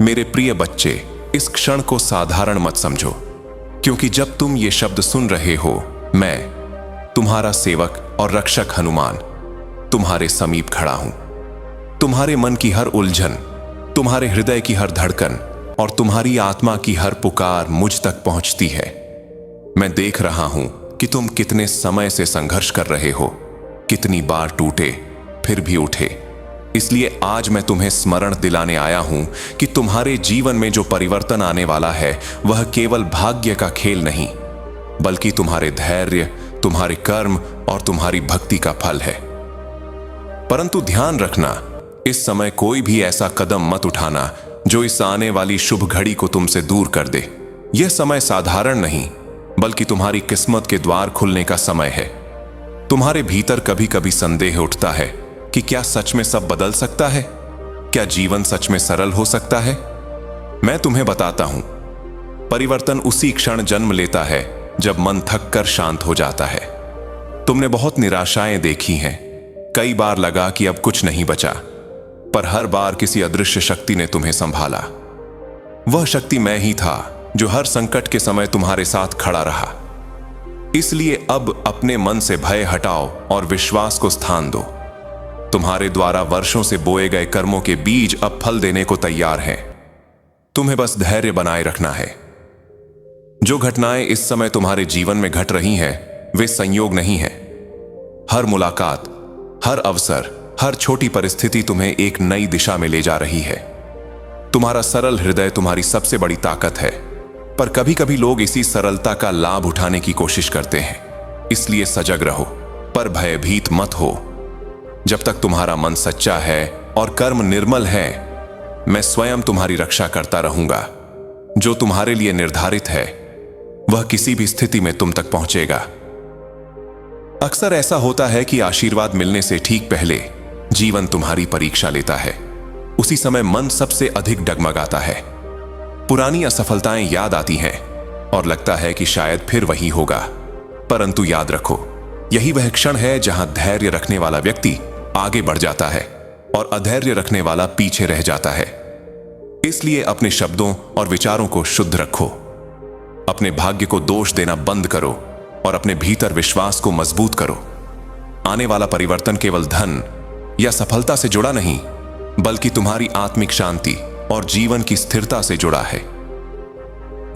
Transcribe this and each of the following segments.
मेरे प्रिय बच्चे, इस क्षण को साधारण मत समझो, क्योंकि जब तुम ये शब्द सुन रहे हो, मैं तुम्हारा सेवक और रक्षक हनुमान तुम्हारे समीप खड़ा हूं। तुम्हारे मन की हर उलझन, तुम्हारे हृदय की हर धड़कन और तुम्हारी आत्मा की हर पुकार मुझ तक पहुंचती है। मैं देख रहा हूं कि तुम कितने समय से संघर्ष कर रहे हो, कितनी बार टूटे फिर भी उठे। इसलिए आज मैं तुम्हें स्मरण दिलाने आया हूं कि तुम्हारे जीवन में जो परिवर्तन आने वाला है वह केवल भाग्य का खेल नहीं, बल्कि तुम्हारे धैर्य, तुम्हारे कर्म और तुम्हारी भक्ति का फल है। परंतु ध्यान रखना, इस समय कोई भी ऐसा कदम मत उठाना जो इस आने वाली शुभ घड़ी को तुमसे दूर कर दे। यह समय साधारण नहीं, बल्कि तुम्हारी किस्मत के द्वार खुलने का समय है। तुम्हारे भीतर कभी कभी संदेह उठता है कि क्या सच में सब बदल सकता है? क्या जीवन सच में सरल हो सकता है? मैं तुम्हें बताता हूं, परिवर्तन उसी क्षण जन्म लेता है जब मन थक कर शांत हो जाता है। तुमने बहुत निराशाएं देखी हैं, कई बार लगा कि अब कुछ नहीं बचा, पर हर बार किसी अदृश्य शक्ति ने तुम्हें संभाला। वह शक्ति मैं ही था जो हर संकट के समय तुम्हारे साथ खड़ा रहा। इसलिए अब अपने मन से भय हटाओ और विश्वास को स्थान दो। तुम्हारे द्वारा वर्षों से बोए गए कर्मों के बीज अब फल देने को तैयार हैं। तुम्हें बस धैर्य बनाए रखना है। जो घटनाएं इस समय तुम्हारे जीवन में घट रही हैं, वे संयोग नहीं हैं। हर मुलाकात, हर अवसर, हर छोटी परिस्थिति तुम्हें एक नई दिशा में ले जा रही है। तुम्हारा सरल हृदय तुम्हारी सबसे बड़ी ताकत है, पर कभी कभी लोग इसी सरलता का लाभ उठाने की कोशिश करते हैं। इसलिए सजग रहो, पर भयभीत मत हो। जब तक तुम्हारा मन सच्चा है और कर्म निर्मल है, मैं स्वयं तुम्हारी रक्षा करता रहूंगा। जो तुम्हारे लिए निर्धारित है वह किसी भी स्थिति में तुम तक पहुंचेगा। अक्सर ऐसा होता है कि आशीर्वाद मिलने से ठीक पहले जीवन तुम्हारी परीक्षा लेता है। उसी समय मन सबसे अधिक डगमगाता है। पुरानी असफलताएं याद आती हैं और लगता है कि शायद फिर वही होगा। परंतु याद रखो, यही वह क्षण है जहां धैर्य रखने वाला व्यक्ति आगे बढ़ जाता है और अधैर्य रखने वाला पीछे रह जाता है। इसलिए अपने शब्दों और विचारों को शुद्ध रखो। अपने भाग्य को दोष देना बंद करो और अपने भीतर विश्वास को मजबूत करो। आने वाला परिवर्तन केवल धन या सफलता से जुड़ा नहीं, बल्कि तुम्हारी आत्मिक शांति और जीवन की स्थिरता से जुड़ा है।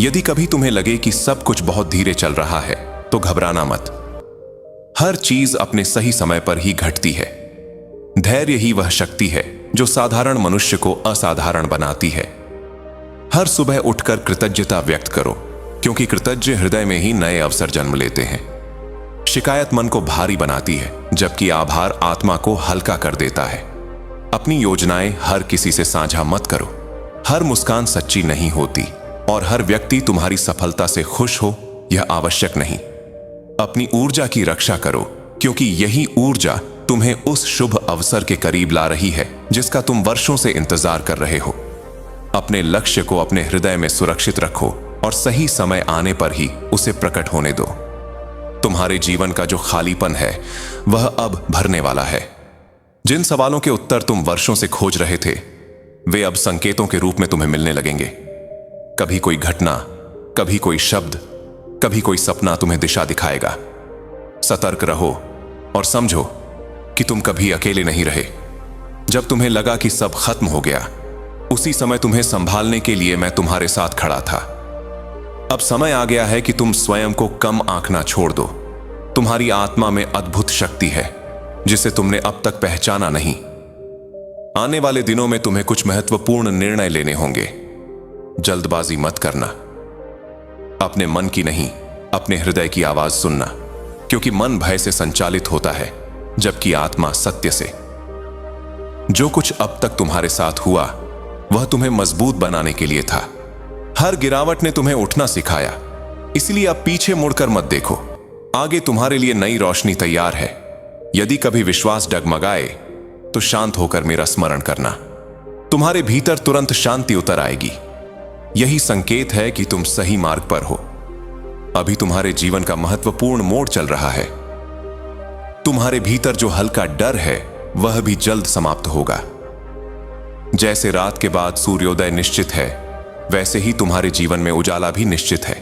यदि कभी तुम्हें लगे कि सब कुछ बहुत धीरे चल रहा है, तो घबराना मत। हर चीज अपने सही समय पर ही घटती है। धैर्य ही वह शक्ति है जो साधारण मनुष्य को असाधारण बनाती है। हर सुबह उठकर कृतज्ञता व्यक्त करो, क्योंकि कृतज्ञ हृदय में ही नए अवसर जन्म लेते हैं। शिकायत मन को भारी बनाती है, जबकि आभार आत्मा को हल्का कर देता है। अपनी योजनाएं हर किसी से साझा मत करो। हर मुस्कान सच्ची नहीं होती और हर व्यक्ति तुम्हारी सफलता से खुश हो यह आवश्यक नहीं। अपनी ऊर्जा की रक्षा करो, क्योंकि यही ऊर्जा तुम्हें उस शुभ अवसर के करीब ला रही है जिसका तुम वर्षों से इंतजार कर रहे हो। अपने लक्ष्य को अपने हृदय में सुरक्षित रखो और सही समय आने पर ही उसे प्रकट होने दो। तुम्हारे जीवन का जो खालीपन है वह अब भरने वाला है। जिन सवालों के उत्तर तुम वर्षों से खोज रहे थे, वे अब संकेतों के रूप में तुम्हें मिलने लगेंगे। कभी कोई घटना, कभी कोई शब्द, कभी कोई सपना तुम्हें दिशा दिखाएगा। सतर्क रहो और समझो कि तुम कभी अकेले नहीं रहे। जब तुम्हें लगा कि सब खत्म हो गया, उसी समय तुम्हें संभालने के लिए मैं तुम्हारे साथ खड़ा था। अब समय आ गया है कि तुम स्वयं को कम आंकना छोड़ दो। तुम्हारी आत्मा में अद्भुत शक्ति है जिसे तुमने अब तक पहचाना नहीं। आने वाले दिनों में तुम्हें कुछ महत्वपूर्ण निर्णय लेने होंगे। जल्दबाजी मत करना। अपने मन की नहीं, अपने हृदय की आवाज सुनना, क्योंकि मन भय से संचालित होता है, जबकि आत्मा सत्य से। जो कुछ अब तक तुम्हारे साथ हुआ वह तुम्हें मजबूत बनाने के लिए था। हर गिरावट ने तुम्हें उठना सिखाया, इसलिए अब पीछे मुड़कर मत देखो। आगे तुम्हारे लिए नई रोशनी तैयार है। यदि कभी विश्वास डगमगाए तो शांत होकर मेरा स्मरण करना। तुम्हारे भीतर तुरंत शांति उतर आएगी। यही संकेत है कि तुम सही मार्ग पर हो। अभी तुम्हारे जीवन का महत्वपूर्ण मोड़ चल रहा है। तुम्हारे भीतर जो हल्का डर है वह भी जल्द समाप्त होगा। जैसे रात के बाद सूर्योदय निश्चित है, वैसे ही तुम्हारे जीवन में उजाला भी निश्चित है।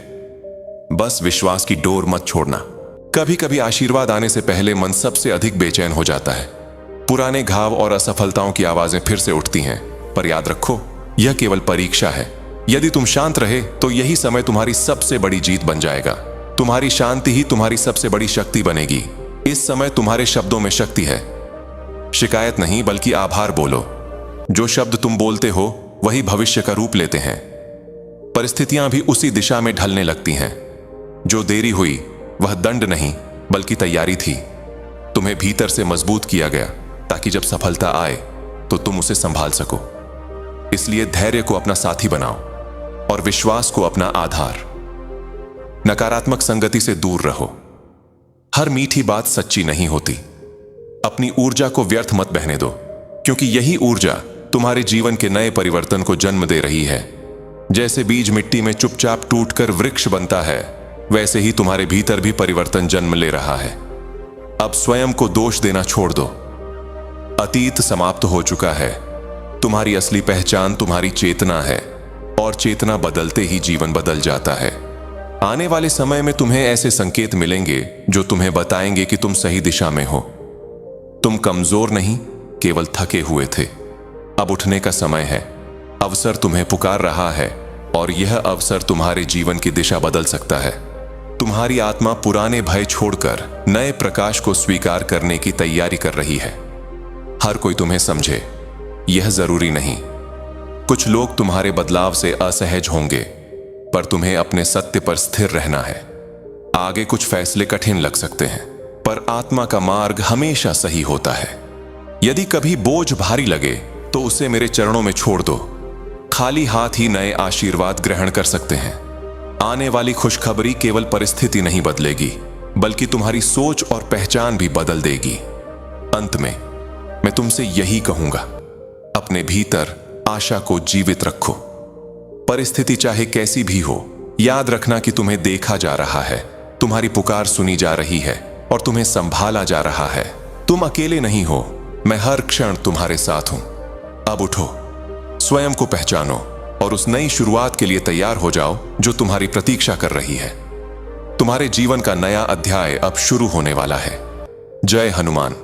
बस विश्वास की डोर मत छोड़ना। कभी कभी आशीर्वाद आने से पहले मन सबसे अधिक बेचैन हो जाता है। पुराने घाव और असफलताओं की आवाजें फिर से उठती हैं, पर याद रखो, यह केवल परीक्षा है। यदि तुम शांत रहे तो यही समय तुम्हारी सबसे बड़ी जीत बन जाएगा। तुम्हारी शांति ही तुम्हारी सबसे बड़ी शक्ति बनेगी। इस समय तुम्हारे शब्दों में शक्ति है। शिकायत नहीं, बल्कि आभार बोलो। जो शब्द तुम बोलते हो वही भविष्य का रूप लेते हैं। परिस्थितियां भी उसी दिशा में ढलने लगती हैं। जो देरी हुई वह दंड नहीं, बल्कि तैयारी थी। तुम्हें भीतर से मजबूत किया गया ताकि जब सफलता आए तो तुम उसे संभाल सको। इसलिए धैर्य को अपना साथी बनाओ और विश्वास को अपना आधार। नकारात्मक संगति से दूर रहो। हर मीठी बात सच्ची नहीं होती। अपनी ऊर्जा को व्यर्थ मत बहने दो, क्योंकि यही ऊर्जा तुम्हारे जीवन के नए परिवर्तन को जन्म दे रही है। जैसे बीज मिट्टी में चुपचाप टूटकर वृक्ष बनता है, वैसे ही तुम्हारे भीतर भी परिवर्तन जन्म ले रहा है। अब स्वयं को दोष देना छोड़ दो। अतीत समाप्त हो चुका है। तुम्हारी असली पहचान तुम्हारी चेतना है, और चेतना बदलते ही जीवन बदल जाता है। आने वाले समय में तुम्हें ऐसे संकेत मिलेंगे जो तुम्हें बताएंगे कि तुम सही दिशा में हो। तुम कमजोर नहीं, केवल थके हुए थे। अब उठने का समय है। अवसर तुम्हें पुकार रहा है, और यह अवसर तुम्हारे जीवन की दिशा बदल सकता है। तुम्हारी आत्मा पुराने भय छोड़कर नए प्रकाश को स्वीकार करने की तैयारी कर रही है। हर कोई तुम्हें समझे, यह जरूरी नहीं। कुछ लोग तुम्हारे बदलाव से असहज होंगे, पर तुम्हें अपने सत्य पर स्थिर रहना है। आगे कुछ फैसले कठिन लग सकते हैं, पर आत्मा का मार्ग हमेशा सही होता है। यदि कभी बोझ भारी लगे तो उसे मेरे चरणों में छोड़ दो। खाली हाथ ही नए आशीर्वाद ग्रहण कर सकते हैं। आने वाली खुशखबरी केवल परिस्थिति नहीं बदलेगी, बल्कि तुम्हारी सोच और पहचान भी बदल देगी। अंत में मैं तुमसे यही कहूंगा, अपने भीतर आशा को जीवित रखो। परिस्थिति चाहे कैसी भी हो, याद रखना कि तुम्हें देखा जा रहा है, तुम्हारी पुकार सुनी जा रही है और तुम्हें संभाला जा रहा है। तुम अकेले नहीं हो, मैं हर क्षण तुम्हारे साथ हूं। अब उठो, स्वयं को पहचानो और उस नई शुरुआत के लिए तैयार हो जाओ जो तुम्हारी प्रतीक्षा कर रही है। तुम्हारे जीवन का नया अध्याय अब शुरू होने वाला है। जय हनुमान।